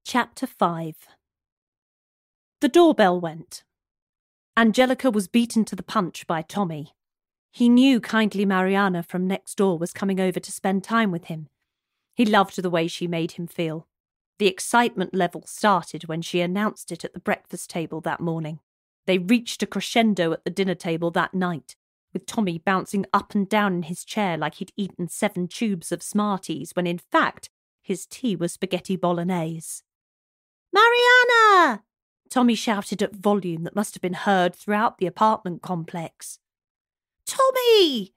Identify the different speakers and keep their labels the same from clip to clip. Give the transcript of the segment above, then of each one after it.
Speaker 1: Chapter 5. The doorbell went. Angelica was beaten to the punch by Tommy. He knew kindly Mariana from next door was coming over to spend time with him. He loved the way she made him feel. The excitement level started when she announced it at the breakfast table that morning. They reached a crescendo at the dinner table that night, with Tommy bouncing up and down in his chair like he'd eaten 7 tubes of Smarties, when in fact his tea was spaghetti bolognese. "Mariana!" Tommy shouted at volume that must have been heard throughout the apartment complex. "Tommy!"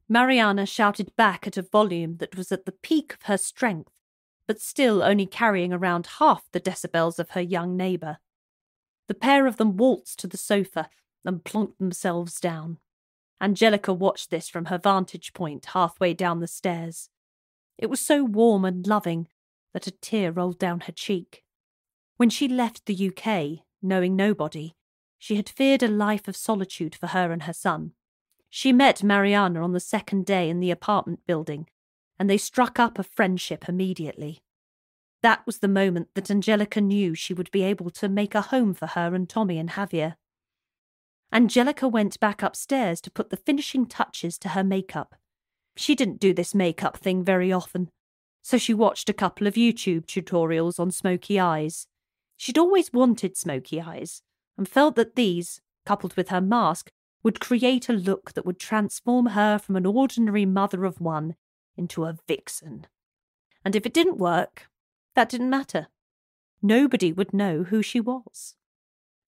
Speaker 1: Mariana shouted back at a volume that was at the peak of her strength, but still only carrying around half the decibels of her young neighbour. The pair of them waltzed to the sofa and plonked themselves down. Angelica watched this from her vantage point halfway down the stairs. It was so warm and loving that a tear rolled down her cheek. When she left the UK, knowing nobody, she had feared a life of solitude for her and her son. She met Mariana on the second day in the apartment building, and they struck up a friendship immediately. That was the moment that Angelica knew she would be able to make a home for her and Tommy and Javier. Angelica went back upstairs to put the finishing touches to her makeup. She didn't do this makeup thing very often, so she watched a couple of YouTube tutorials on smoky eyes. She'd always wanted smoky eyes, and felt that these, coupled with her mask, would create a look that would transform her from an ordinary mother of one into a vixen. And if it didn't work, that didn't matter. Nobody would know who she was.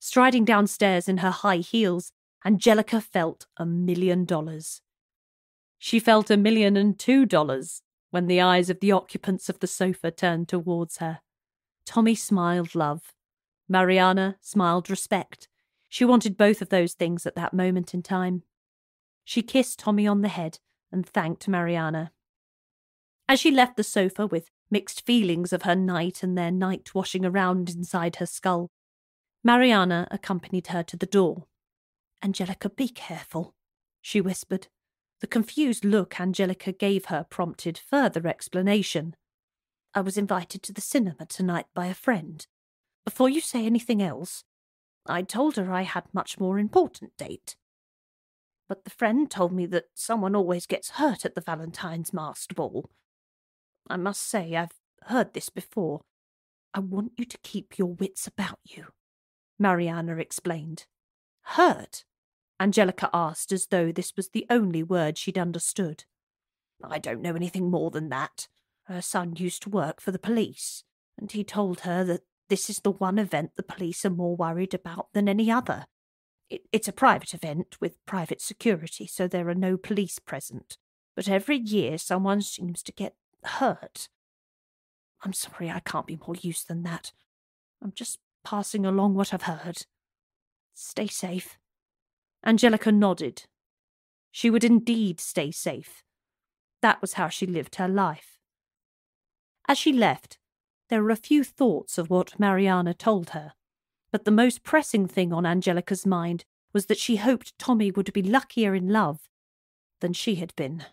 Speaker 1: Striding downstairs in her high heels, Angelica felt $1 million. She felt $1,002,002 when the eyes of the occupants of the sofa turned towards her. Tommy smiled love. Mariana smiled respect. She wanted both of those things at that moment in time. She kissed Tommy on the head and thanked Mariana. As she left the sofa with mixed feelings of her night and their night washing around inside her skull, Mariana accompanied her to the door. "Angelica, be careful," she whispered. The confused look Angelica gave her prompted further explanation. "I was invited to the cinema tonight by a friend. Before you say anything else, I told her I had much more important date. But the friend told me that someone always gets hurt at the Valentine's masked ball. I must say, I've heard this before. I want you to keep your wits about you," Mariana explained. "Hurt?" Angelica asked, as though this was the only word she'd understood. "I don't know anything more than that. Her son used to work for the police, and he told her that this is the one event the police are more worried about than any other. It's a private event with private security, so there are no police present. But every year someone seems to get hurt. I'm sorry I can't be more use than that. I'm just passing along what I've heard. Stay safe." Angelica nodded. She would indeed stay safe. That was how she lived her life. As she left, there were a few thoughts of what Mariana told her, but the most pressing thing on Angelica's mind was that she hoped Tommy would be luckier in love than she had been.